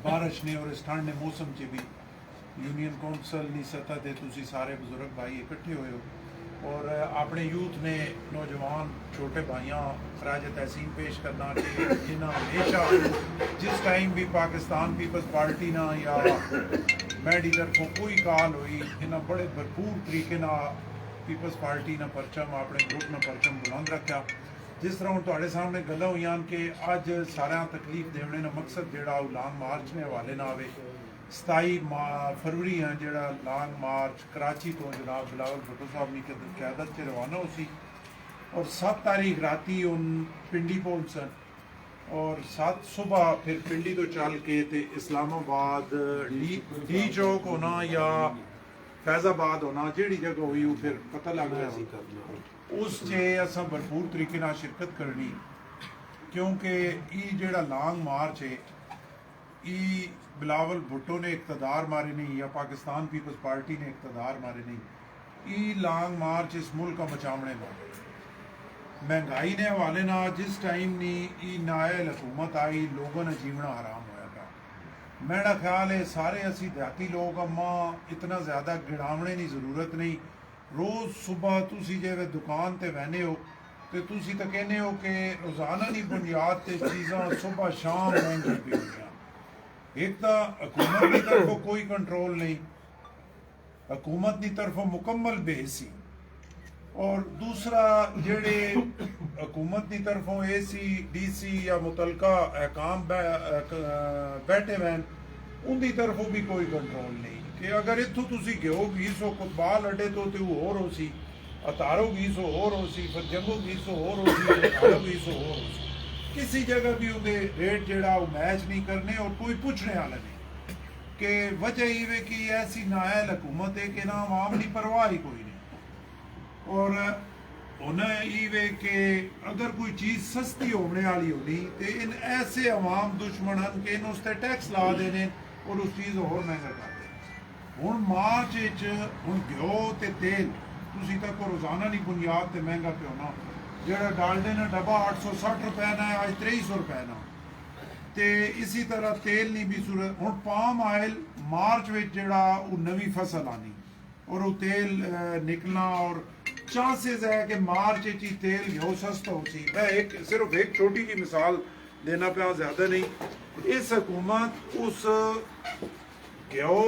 बारिश ने और इस ठंड ने मौसम च भी यूनियन कौंसल की सतह ते तुसी सारे बुजुर्ग भाई इकट्ठे हुए हो और अपने यूथ ने नौजवान छोटे भाइयों खराज तहसीन पेश करना कि जिन्हें हमेशा जिस टाइम भी पाकिस्तान पीपल्स पार्टी ना या मैडी तरफों कोई कॉल हुई इन्हें बड़े भरपूर तरीके ना पीपल्स पार्टी ने परचम अपने ग्रुप ने परचम बुलंद रखा। जिस तरह हूँ तुहाडे सामने गल्लां होईयां कि अज सारा तकलीफ देने का मकसद जोड़ा लॉन्ग मार्च ने हवाले ना आवे 27 फरवरी है जोड़ा लॉन्ग मार्च कराची तो जनाब बिलावल भुट्टो साहब की क्यादत से रवाना हो सी और 7 तारीख राती उन पिंडी पहुंचन और 7 सुबह फिर पिंडी तो चल के ते इस्लामाबाद डी चौक होना या फैजाबाद होना जेड़ी जगह हुई वो फिर पता लग गया सी उस चे असा भरपूर तरीके नाल शिरकत करनी क्योंकि ये जेड़ा लॉन्ग मार्च है ये बिलावल भुट्टो ने इकतदार मारे नहीं या पाकिस्तान पीपल्स पार्टी ने इकतदार मारे नहीं। ये लॉन्ग मार्च इस मुल्क का बचावने का महंगाई ने हवाले ना जिस टाइम नी ये नायल हुकूमत आई लोगों ने जीवना हराम होया था। मेरा ख्याल है सारे असी देहाती लोग अम्मा इतना ज़्यादा गिड़ावने की जरूरत नहीं। रोज़ सुबह तुसी जिवें दुकान ते बहने हो तो तुसी तो कहने हो कि रोज़ाना की बुनियाद ते चीज़ां सुबह शाम महंगी पी हुई। एक तो हुकूमत की तरफों कोई कंट्रोल नहीं, हुकूमत की तरफों मुकम्मल बेहसी और दूसरा जेड़े हुकूमत की तरफों AC DC या मुतलका अहकाम बैठे वैन उनकी तरफों भी कोई कंट्रोल नहीं कि अगर इतों तुसी गयो 200 कुतबाल अड्डे तो होर हो सी अतारो 200 होर हो सी फिर जंगो 200 होर हो सी 200 होर हो सी किसी जगह भी उनके रेट जेड़ा वो मैच नहीं करने और कोई पूछने वाला नहीं कि वजह ये कि ऐसी नायल हुकूमत है कि ना आवाम की परवाह ही कोई नहीं और उन्हें ये कि अगर कोई चीज़ सस्ती होने वाली होनी तो इन ऐसे अवाम दुश्मन हैं कि इन उस पर टैक्स ला देने और उस चीज़ होर महंगा कर देने। हुण मार्च हुण घ्यो ते तेल तुसी तक रोज़ाना की बुनियाद ते महंगा पे होना जोड़ा डालडे ने डब्बा 860 रुपए ना अज 2300 रुपए ना ते इसी तरह तेल नहीं भी सूरत हुण पाम आयल मार्च में जोड़ा नवी फसल आनी और वो तेल निकलना और चांसेस है कि मार्च ही तेल घ्यो सस्ता हो सी। मैं सिर्फ एक छोटी जी मिसाल देना पाया ज़्यादा नहीं। इस हुकूमत उस घ्यो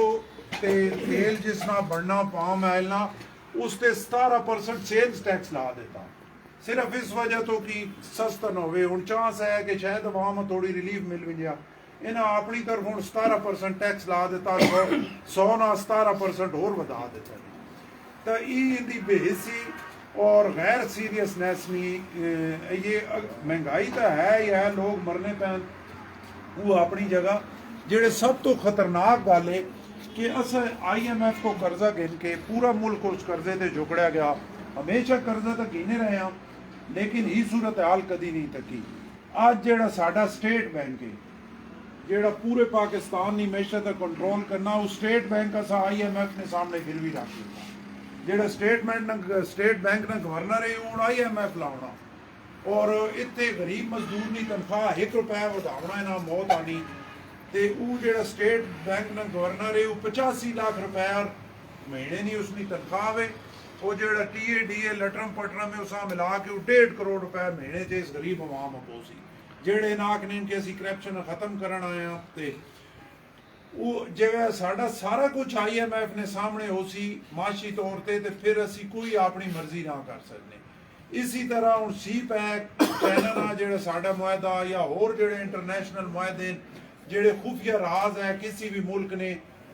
ते तेल जिस ना बनना पाम आयल ना उस ते 17% सेल्स टैक्स ला देता सिर्फ इस वजह तो कि सस्ता न हो। हुण चांस है कि शायद अवाम थोड़ी रिलीफ मिल भी गया इन्हें अपनी तरफ हुण 17% टैक्स ला देता 100 ना 17% होर वधा देता तो इनकी बेहसी और गैर सीरियसनेस नहीं ये महंगाई तो है ही है लोग मरने पैन वो अपनी जगह जेड़े सब तो खतरनाक गल है कि अस IMF को कर्जा गिन के पूरा मुल्क उस कर्जे से झुकड़िया गया हमेशा कर्जा तो गिने रहे हैं लेकिन ये सूरत हाल कदी नहीं तकी। अज जेड़ा साडा स्टेट बैंक है जेड़ा पूरे पाकिस्तान की मैशत कंट्रोल करना वो स्टेट बैंक असा IMF ने सामने गिरवी रख दिता जेड़ा स्टेट बैंक ने गवर्नर है हूँ IMF लाना और इतने गरीब मजदूर की तनख्वाह 1 रुपया वधावना ना मौत आनी तो वो जेड़ा स्टेट बैंक ने गवर्नर है वो 85 लाख रुपया महीने नहीं उसकी तनख्वाह है वो जेड़ा TA DA लटरम पटरम है उस मिला के 1.5 करोड़ रुपया महीने से इस गरीब अवाम अपोसी जेड़े नाक ने कि असी करप्शन खत्म करन आए हैं तो वो जिवें साडा सारा कुछ IMF ने सामने हो सी माशी तौर पर तो फिर असी कोई अपनी मर्जी ना कर सकते। इसी तरह हूँ CPEC चाइना जो साडा मुआहदा या होर जेड़े इंटरनेशनल मुआहदे जेड़े खुफिया राज है किसी भी मुल्क ने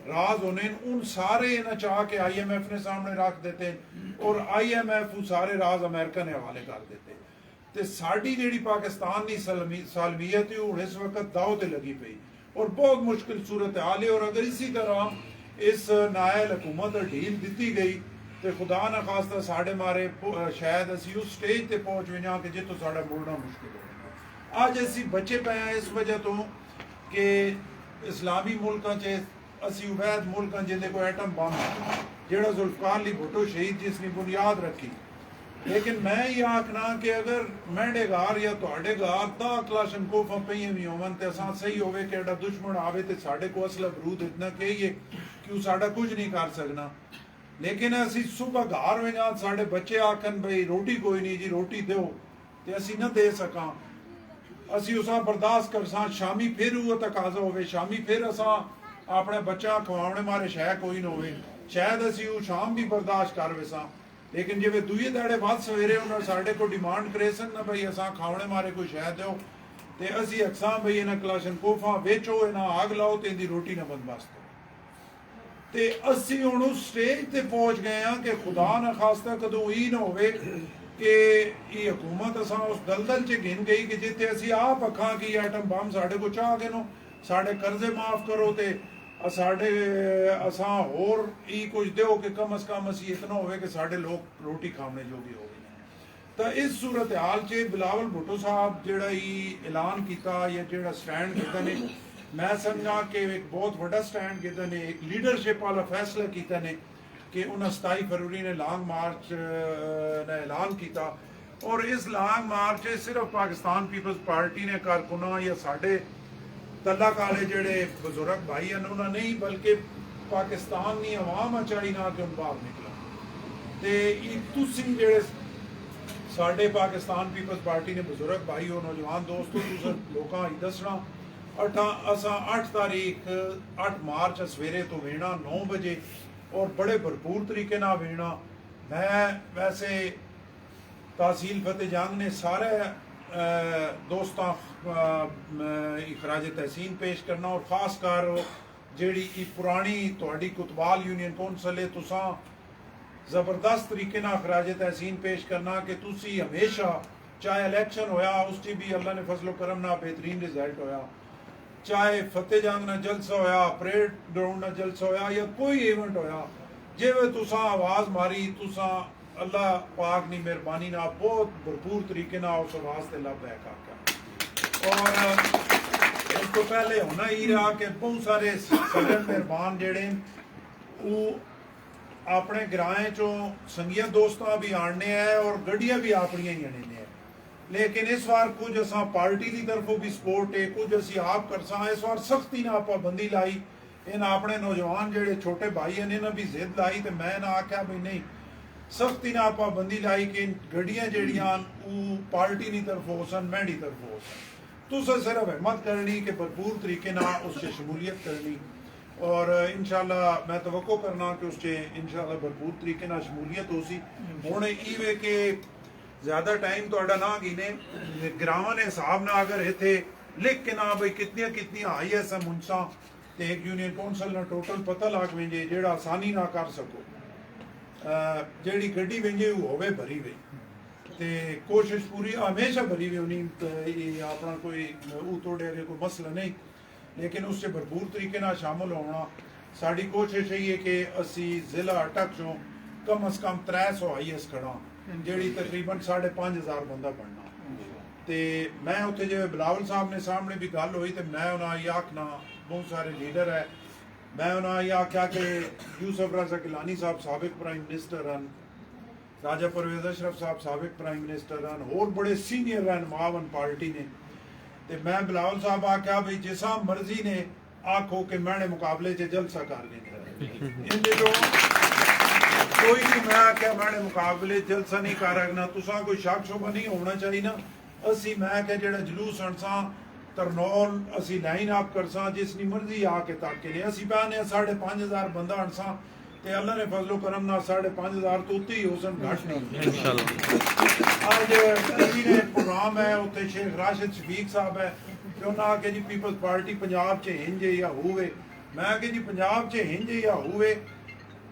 राज होने उन सारे इन्हें चाह के IMF ने सामने रख देते और IMF वो सारे राज अमेरिका ने हवाले कर देते तो साड़ी जी पाकिस्तान की सालमियत है इस वक्त दाव ते लगी पई और बहुत मुश्किल सूरत हाल है और अगर इसी तरह इस नायल हुकूमत ढील दी गई तो खुदा न खास्ता साढ़े मारे शायद असी उस स्टेज पर पहुँच गए कि जितों साढ़ा मुड़ना मुश्किल हो अज असी बचे पे हैं इस वजह तो कि इस्लामी मुल्कों असी उबैद मुल्क जिंदे को एटम बम जोड़ा जुल्फकार अली भुट्टो शहीद जिसकी बुनियाद रखी लेकिन मैं ये आखना कि अगर मेरे घर या तुहाडे घर दा क्लाशनकोफा पईयां भी होवन ते असां सही होवे कि एड़ा दुश्मन आवे ते साडे को असला बरूद इतना कहिए कि वो साडा कुछ नहीं कर सकना। लेकिन असी सुबह घर में जा साडे बच्चे आखन भाई रोटी कोई नहीं जी रोटी दो ते असी न दे सकां, असी उसा बर्दाश्त करसां, शामी फिर वो तकाजा होवे, शामी फिर असां अपने बच्चा खवाने मारे शह कोई न होवे, शायद असी वो शाम भी बर्दाश्त कर वेसां। लेकिन जिवें दुए दाड़े बाद सवेरे उन्हें साढ़े को डिमांड करे सन ना भाई असां खावने मारे कोई शह दो ते असी अक्सां भाई इन्हां क्लाशनकोफा वेचो, इन्हां आग लाओ ते इहदी रोटी ना बंदोबस्त करो। ते असी हुण उस स्टेज ते पहुंच गए हैं कि खुदा ना खास्ता कदों ई ना होवे कि ये हुकूमत असां उस दलदल च गिन गई कि जिथे असी आप अखां कि एटम बम साढ़े को चाह गए नो, साढ़े कर्जे माफ करो ते साढ़े असां होर ई कुछ दो कि कम अज कम असी इतना होवे कि साढ़े लोग रोटी खाने जोगे हो गए। तो इस सूरत हाल च बिलावल भुट्टो साहब जेड़ा ऐलान किया या जेड़ा स्टैंड किया ने, मैं समझा कि एक बहुत बड़ा स्टैंड किया ने, एक लीडरशिप वाला फैसला किया ने कि उन्हें 27 फरवरी ने लॉन्ग मार्च ने ऐलान किया। और इस लॉन्ग मार्च सिर्फ पाकिस्तान पीपल्स पार्टी ने कारकुना या साढ़े तलाकारे जेड़े बुजुर्ग भाई हैं उन्होंने नहीं बल्कि पाकिस्तान की अवाम चाही ना कि उन बाहर निकला ते तुसी जेड़े साढ़े पाकिस्तान पीपल्स पार्टी ने बुजुर्ग भाई और नौजवान दोस्तों लोगों ही दसना असा 8 तारीख 8 मार्च सवेरे तो वेना 9 बजे और बड़े भरपूर तरीके ना वेना। मैं वैसे तहसील फतेह जंग ने सारे दोस्तों खराज तहसीन पेश करना और खास कर जेड़ी पुरानी तुहाडी कुतबाल यूनियन कौंसल है तुसां जबरदस्त तरीके ना खराज तहसीन पेश करना कि तुसी हमेशा चाहे इलेक्शन होया उस भी अल्लाह ने फजलो करम ना बेहतरीन रिजल्ट होया, चाहे फतेह जंग ना जलसा होया, परेड ग्राउंड ना जलसा होया या कोई इवेंट होया, जिवें तुसां आवाज़ मारी तुसां अल्लाह पाक नी मेहरबानी ना बहुत भरपूर तरीके ना उस आवाज़ से लब है काका। और इस तो पहले होना ही रहा कि बहुत सारे सजन मेहरबान जेड़े वो अपने ग्राएं चो संगिया दोस्तां भी आने हैं और गड्डियां भी अपनियां ही आने हैं। लेकिन इस बार कुछ असा पार्टी की तरफों भी सपोर्ट है, कुछ असी आप करसा इस बार सख्ती ना पाबंदी लाई, इन्हें अपने नौजवान जेड़े छोटे भाई हैं इन्हें भी जिद लाई तो मैं ना आख्या भाई नहीं सख्ती ना पाबंदी लाई कि गड्डियां जेड़ियां पार्टी की तरफ हो सन मैंडी तरफ हो सन, तुसें सिर्फ हिम्मत करनी कि भरपूर तरीके ना उस शमूलियत करनी और इंशाल्लाह मैं तवक्को करना कि उस इंशाल्लाह भरपूर तरीके ना शमूलियत हो सी। हुण इवे कि ज़्यादा टाइम तो ना गिने ग्रावां ने हिसाब ना अगर इत्थे लिख के ना भाई कितनियां कितनियां आई एस मुंसा तो एक यूनियन कौंसल ना टोटल पता लग वेंजे जेड़ा आसानी ना कर सको जेड़ी गड्डी वेंजे वो होवे भरी वे ते कोशिश पूरी हमेशा भरी वी होनी अपना कोई तोड़े अगे कोई मसला नहीं, लेकिन उससे भरपूर तरीके ना शामिल होना साड़ी कोशिश यही है कि असी जिला अटक चो कम अज कम 300 IS खड़ा जेड़ी तकरीबन 5,500 बंदा बनना। तो मैं उत्थे जो बिलावल साहब ने सामने भी गल हुई तो मैं उन्हें ये आखना बहुत सारे लीडर है, मैं उन्हें ये आख्या कि यूसुफ रजा गिलानी साहब साबिक प्राइम मिनिस्टर हैं, राजा परवेज अशरफ साहब साबिक प्राइम मिनिस्टर हैं और बड़े सीनियर रहनुमावन पार्टी ने, तो मैं बिलावल साहब आख्या भाई जिसा मर्जी ने आखो कि मैंने मुकाबले च जलसा कर लेना जो कोई भी मैं आख्या मैंने मुकाबले जलसा नहीं कर रखना तुसा कोई शक शुबा नहीं होना चाहिए ना। असी मैं क्या जेड़ा जुलूस अनसा तरनौल असी लाइन अप करसा जिसनी मर्जी आके ताके ने असी पाने 5,500 बंदा अनसा ते अल्लाह ने फजलो करम ना 5,500 तो उत्ते ही होसन घट नहीं इंशाल्लाह। आज टीवी ने प्रोग्राम है उत्ते शेख राशिद शफीक साहब है कि उन्हें आके जी पीपल्स पार्टी पंजाब च हिंजे या होवे, मैं आके जी पंजाब च हिंजे या होवे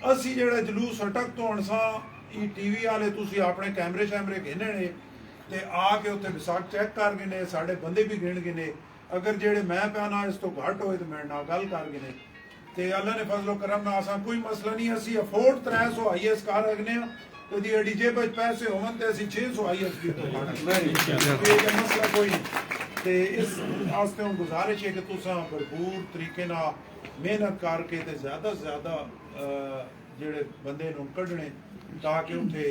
असी जेड़ा जुलूस अटक तो अनसा टीवी वाले तुसी अपने कैमरे शैमरे गिने ने ते आके उत्ते विसाख चेक कर गए ने साढ़े बंदे भी गिन गिने, अगर जेड़े मैं पाना इस तो घट होए तो मैं ना गल कर गिने ते अल्लाह ने फजलो करम ना असा कोई मसला नहीं असी अफोर्ड 300 IS कर रखने कभी अड़ी जेब पैसे होवन ते असी 600 IS भी मसला कोई नहीं। ते इस वास्ते हम गुजारिश है कि तुसा भरपूर तरीके ना मेहनत करके ते ज़्यादा से ज़्यादा जेड़े बंदे नूं कढने ताकि उत्थे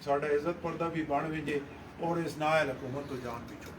साडा इज्जत पर्दा भी बन विजे और इस नायल हुकूमत तो जान पिछो